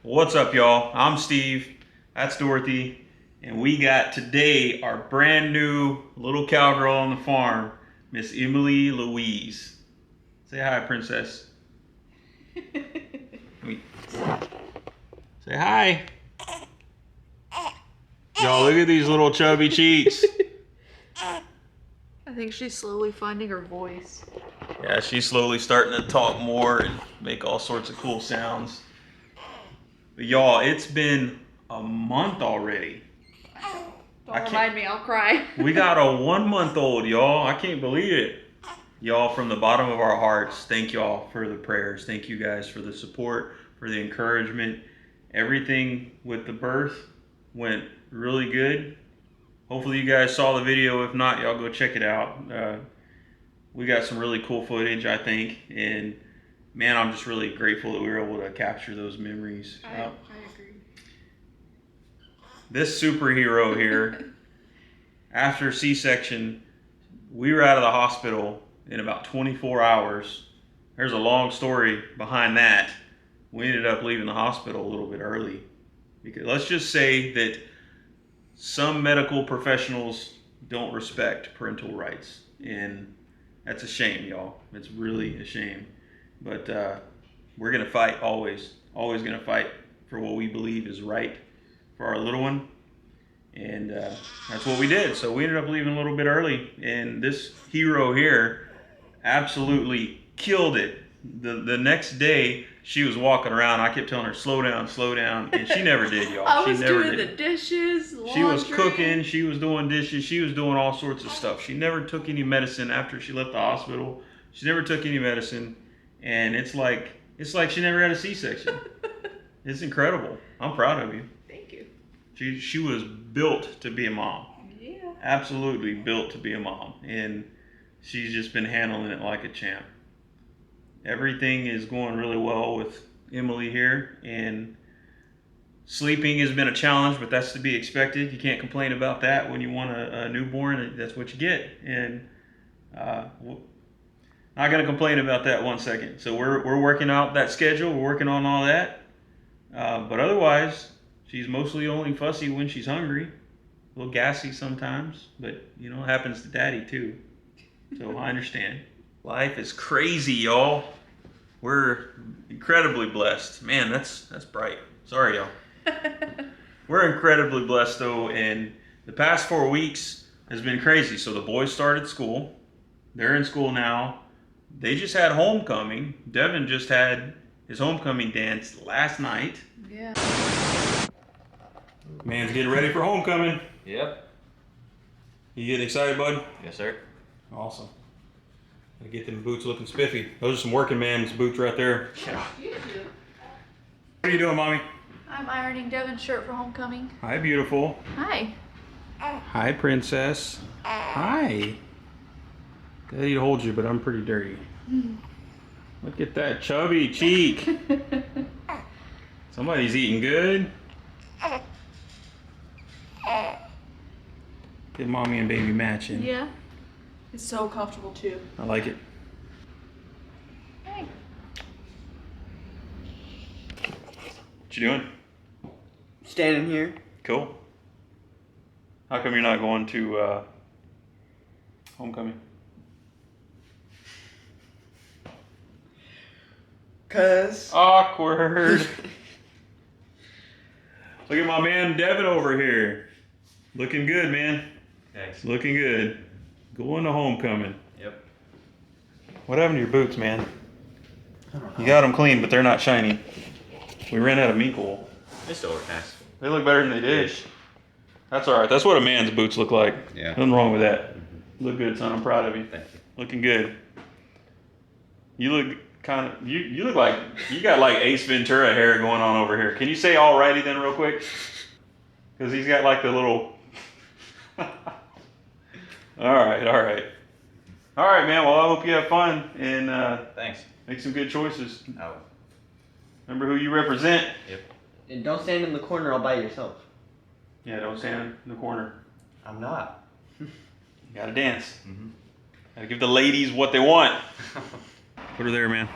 What's up, y'all? I'm Steve. That's Dorothy. And we got today our brand new little cowgirl on the farm, Miss Emily Louise. Say hi, princess. Say hi. Y'all, look at these little chubby cheeks. I think she's slowly finding her voice. Yeah, she's slowly starting to talk more and make all sorts of cool sounds. But y'all, it's been a month already. Don't remind me, I'll cry. We got a 1-month-old, y'all. I can't believe it. Y'all, from the bottom of our hearts, thank y'all for the prayers. Thank you guys for the support, for the encouragement. Everything with the birth went really good. Hopefully you guys saw the video. If not, y'all go check it out. We got some really cool footage, I think. And man, I'm just really grateful that we were able to capture those memories. I agree. This superhero here, after C-section, we were out of the hospital in about 24 hours. There's a long story behind that. We ended up leaving the hospital a little bit early. Because let's just say that some medical professionals don't respect parental rights. And that's a shame, y'all. It's really a shame. But we're going to fight always. Always going to fight for what we believe is right for our little one. And that's what we did. So we ended up leaving a little bit early. And this hero here absolutely killed it. The next day, she was walking around. I kept telling her, slow down. And she never did, y'all. I was doing the dishes, laundry. She was cooking. She was doing dishes. She was doing all sorts of stuff. She never took any medicine after she left the hospital. She never took any medicine. And it's like she never had a C-section. It's incredible. I'm proud of you. Thank you. She was built to be a mom. Yeah. Absolutely built to be a mom. And she's just been handling it like a champ. Everything is going really well with Emily here. And sleeping has been a challenge, but that's to be expected. You can't complain about that when you want a newborn. That's what you get. And not going to complain about that 1 second. So we're working out that schedule. We're working on all that. But otherwise, she's mostly only fussy when she's hungry. A little gassy sometimes, but it happens to daddy too. So I understand. Life is crazy, y'all. We're incredibly blessed. Man, that's bright. Sorry, y'all. We're incredibly blessed though, and the past 4 weeks has been crazy. So the boys started school. They're in school now. They just had homecoming. Devin just had his homecoming dance last night. Yeah. Man's getting ready for homecoming. Yep. You getting excited, bud? Yes, sir. Awesome. Gotta get them boots looking spiffy. Those are some working man's boots right there. Yeah. What are you doing, Mommy? I'm ironing Devin's shirt for homecoming. Hi, beautiful. Hi. Hi, princess. Hi. Daddy hold you, but I'm pretty dirty. Look at that chubby cheek. Somebody's eating good. Get mommy and baby matching. Yeah. It's so comfortable too. I like it. Hey. What you doing? Standing here. Cool. How come you're not going to homecoming? 'Cause Awkward. Look at my man Devin over here. Looking good, man. Thanks. Looking good. Going to homecoming. Yep. What happened to your boots, man? I don't know. You got them clean, but they're not shiny. We ran out of mink wool. They still look nice. They look better than they did. That's all right. That's what a man's boots look like. Yeah. Nothing wrong with that. Look good, son. I'm proud of you. Thank you. Looking good. You look kind of. You look like you got like Ace Ventura hair going on over here. Can you say alrighty then, real quick? Because he's got like the little. All right, man. Well, I hope you have fun and Thanks. make some good choices. Oh. Remember who you represent. Yep. And don't stand in the corner all by yourself. Yeah, don't stand in the corner. I'm not. You gotta dance. Mm-hmm. Gotta give the ladies what they want. Put her there, man.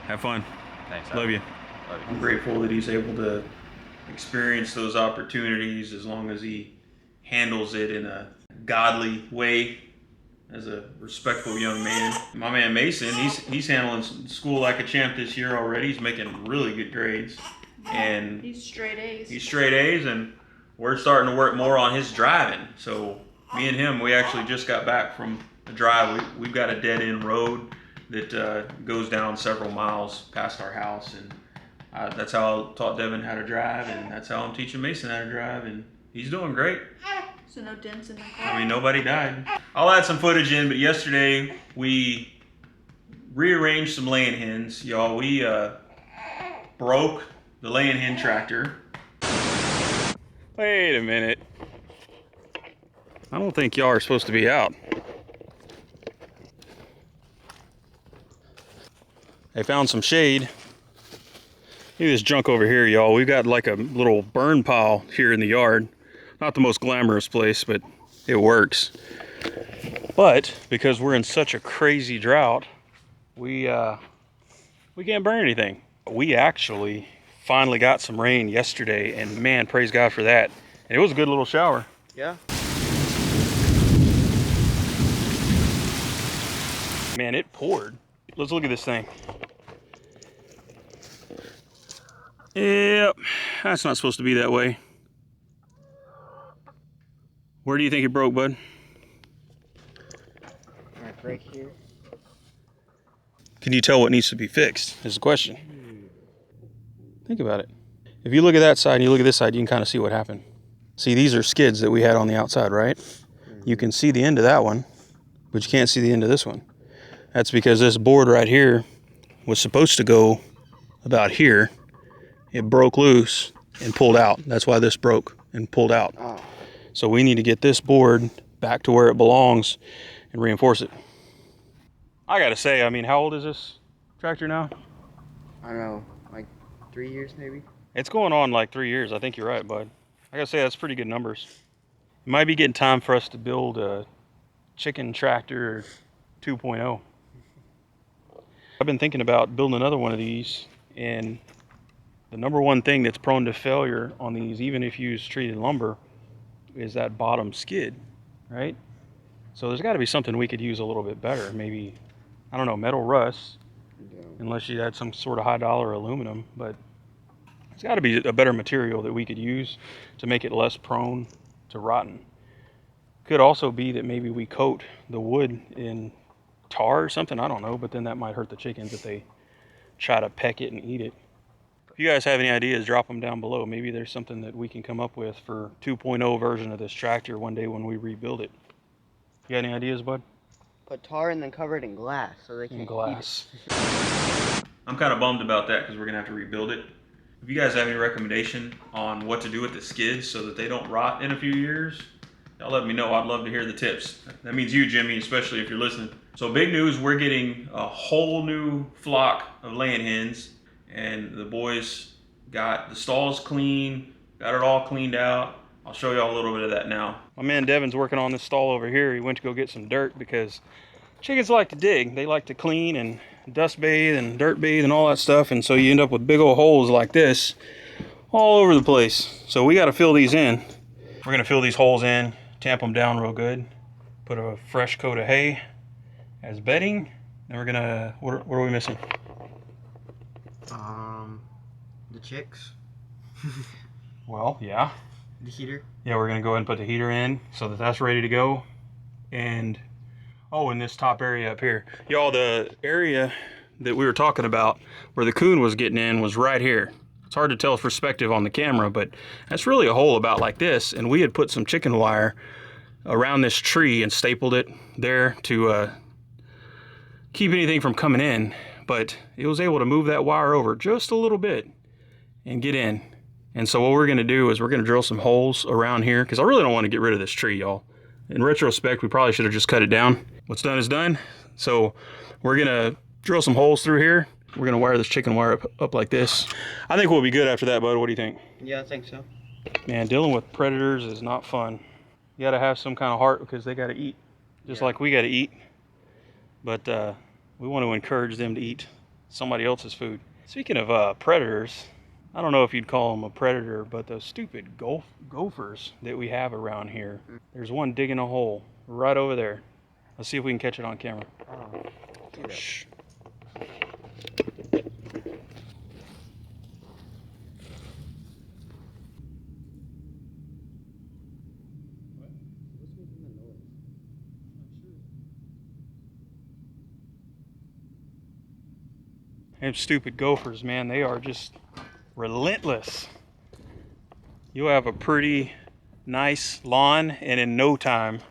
Have fun. Thanks. Love you. I'm grateful that he's able to experience those opportunities as long as he handles it in a godly way as a respectful young man. My man Mason, he's handling school like a champ this year already. He's making really good grades. And he's straight A's. He's straight A's, and we're starting to work more on his driving. So me and him, we actually just got back from a drive. We've got a dead-end road that goes down several miles past our house, and that's how I taught Devin how to drive, and that's how I'm teaching Mason how to drive, and he's doing great. So no dents in the car? I mean, nobody died. I'll add some footage in, but yesterday we rearranged some laying hens. Y'all, we broke the laying hen tractor. Wait a minute. I don't think y'all are supposed to be out. They found some shade. Look at this junk over here, y'all. We've got like a little burn pile here in the yard. Not the most glamorous place, but it works. But because we're in such a crazy drought, we can't burn anything. We actually finally got some rain yesterday, and man, praise God for that. And it was a good little shower. Yeah. Man, it poured. Let's look at this thing. Yep, that's not supposed to be that way. Where do you think it broke, bud? Right here. Can you tell what needs to be fixed is the question. Think about it. If you look at that side and you look at this side, you can kind of see what happened. See, these are skids that we had on the outside, right? You can see the end of that one, but you can't see the end of this one. That's because this board right here was supposed to go about here. It broke loose and pulled out. That's why this broke and pulled out. Oh. So we need to get this board back to where it belongs and reinforce it. I gotta say, I mean, how old is this tractor now? I don't know, like 3 years maybe? It's going on like 3 years. I think you're right, bud. I gotta say, that's pretty good numbers. It might be getting time for us to build a chicken tractor 2.0. I've been thinking about building another one of these, and the number one thing that's prone to failure on these, even if you use treated lumber, is that bottom skid, right? So there's got to be something we could use a little bit better. Maybe, I don't know, metal rust, unless you had some sort of high dollar aluminum, but it's got to be a better material that we could use to make it less prone to rotten. Could also be that maybe we coat the wood in tar or something, I don't know, but then that might hurt the chickens if they try to peck it and eat it. If you guys have any ideas, drop them down below. Maybe there's something that we can come up with for 2.0 version of this tractor one day when we rebuild it. You got any ideas, bud? Put tar and then cover it in glass so they can glass. I'm kind of bummed about that because we're gonna have to rebuild it. If you guys have any recommendation on what to do with the skids so that they don't rot in a few years, y'all let me know. I'd love to hear the tips. That means you, Jimmy, especially if you're listening. So big news, we're getting a whole new flock of laying hens, and the boys got the stalls clean, got it all cleaned out. I'll show y'all a little bit of that now. My man Devin's working on this stall over here. He went to go get some dirt because chickens like to dig. They like to clean and dust bathe and dirt bathe and all that stuff, and so you end up with big old holes like this all over the place. So we got to fill these in. We're gonna fill these holes in, tamp them down real good, put a fresh coat of hay as bedding. Then we're gonna, what are we missing? The chicks. Well, yeah. The heater. Yeah, we're gonna go ahead and put the heater in so that that's ready to go. And, oh, in this top area up here. Y'all, the area that we were talking about where the coon was getting in was right here. It's hard to tell perspective on the camera, but that's really a hole about like this. And we had put some chicken wire around this tree and stapled it there to keep anything from coming in. But it was able to move that wire over just a little bit and get in. And so what we're gonna do is we're gonna drill some holes around here because I really don't want to get rid of this tree, y'all. In retrospect, we probably should have just cut it down. What's done is done. So we're gonna drill some holes through here. We're gonna wire this chicken wire up like this. I think we'll be good after that, bud. What do you think? Yeah, I think so. Man, dealing with predators is not fun. You gotta have some kind of heart because they gotta eat, just like we gotta eat. But we want to encourage them to eat somebody else's food. Speaking of predators, I don't know if you'd call them a predator, but those stupid gophers that we have around here. There's one digging a hole right over there. Let's see if we can catch it on camera. Oh, Shh. Them stupid gophers, man, they are just relentless. You'll have a pretty nice lawn and in no time,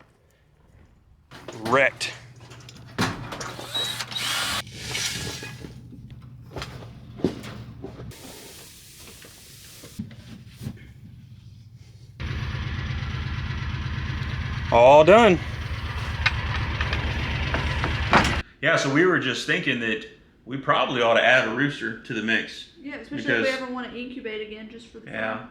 wrecked. All done. Yeah, so we were just thinking that we probably ought to add a rooster to the mix. Yeah, especially if we ever want to incubate again, just for the fun.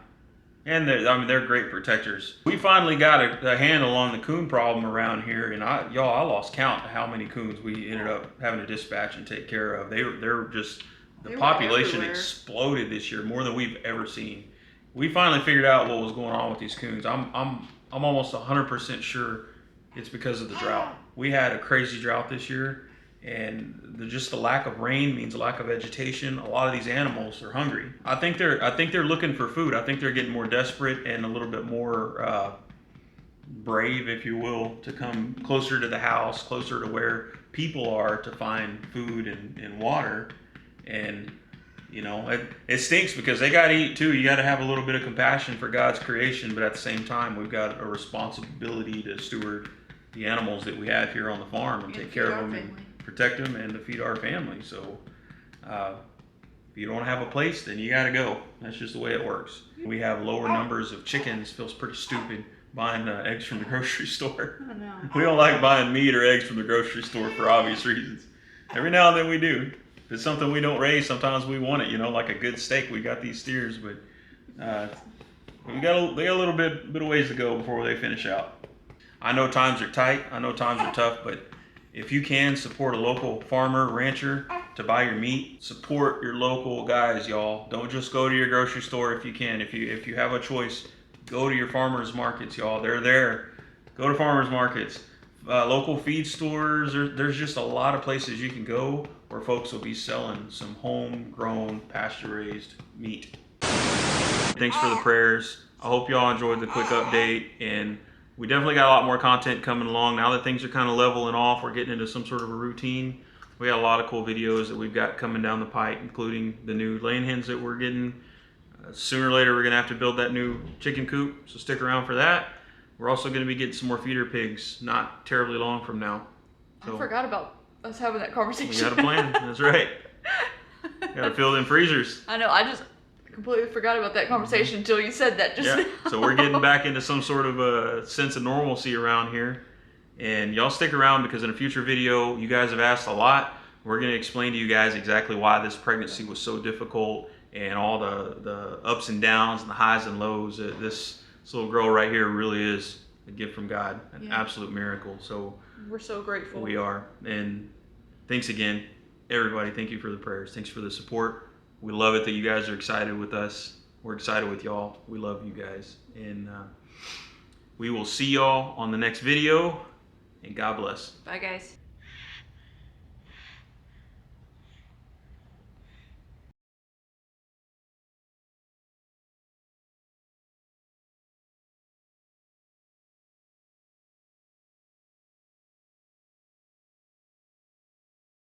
And they're great protectors. We finally got a handle on the coon problem around here, and I lost count of how many coons we ended up having to dispatch and take care of. They're just the population exploded this year, more than we've ever seen. We finally figured out what was going on with these coons. I'm almost 100% sure it's because of the drought. We had a crazy drought this year. And just the lack of rain means a lack of vegetation. A lot of these animals are hungry. I think they're looking for food. I think they're getting more desperate and a little bit more brave, if you will, to come closer to the house, closer to where people are to find food and water. And you know, it stinks because they got to eat too. You got to have a little bit of compassion for God's creation, but at the same time, we've got a responsibility to steward the animals that we have here on the farm and take care of them. And protect them and to feed our family. So if you don't have a place, then you got to go. That's just the way it works. We have lower numbers of chickens. Feels pretty stupid buying eggs from the grocery store. I know. We don't like buying meat or eggs from the grocery store for obvious reasons. Every now and then we do. If it's something we don't raise, sometimes we want it, you know, like a good steak. We got these steers, but they got a little bit of ways to go before they finish out. I know times are tight. I know times are tough, but if you can support a local farmer, rancher to buy your meat, support your local guys, y'all. Don't just go to your grocery store if you can. If you have a choice, go to your farmers markets, y'all. They're there. Go to farmers markets, local feed stores. There's just a lot of places you can go where folks will be selling some homegrown, pasture-raised meat. Thanks for the prayers. I hope y'all enjoyed the quick update, and we definitely got a lot more content coming along. Now that things are kind of leveling off, we're getting into some sort of a routine. We got a lot of cool videos that we've got coming down the pipe, including the new laying hens that we're getting. Sooner or later, we're gonna have to build that new chicken coop, so stick around for that. We're also gonna be getting some more feeder pigs, not terribly long from now. So I forgot about us having that conversation. We got a plan, that's right. Gotta fill them freezers. I know, I just completely forgot about that conversation until you said that just now. So we're getting back into some sort of a sense of normalcy around here. And y'all stick around because in a future video, you guys have asked a lot. We're going to explain to you guys exactly why this pregnancy was so difficult and all the ups and downs and the highs and lows. This little girl right here really is a gift from God, an absolute miracle. So we're so grateful. We are. And thanks again, everybody. Thank you for the prayers. Thanks for the support. We love it that you guys are excited with us. We're excited with y'all. We love you guys. And we will see y'all on the next video. And God bless. Bye, guys.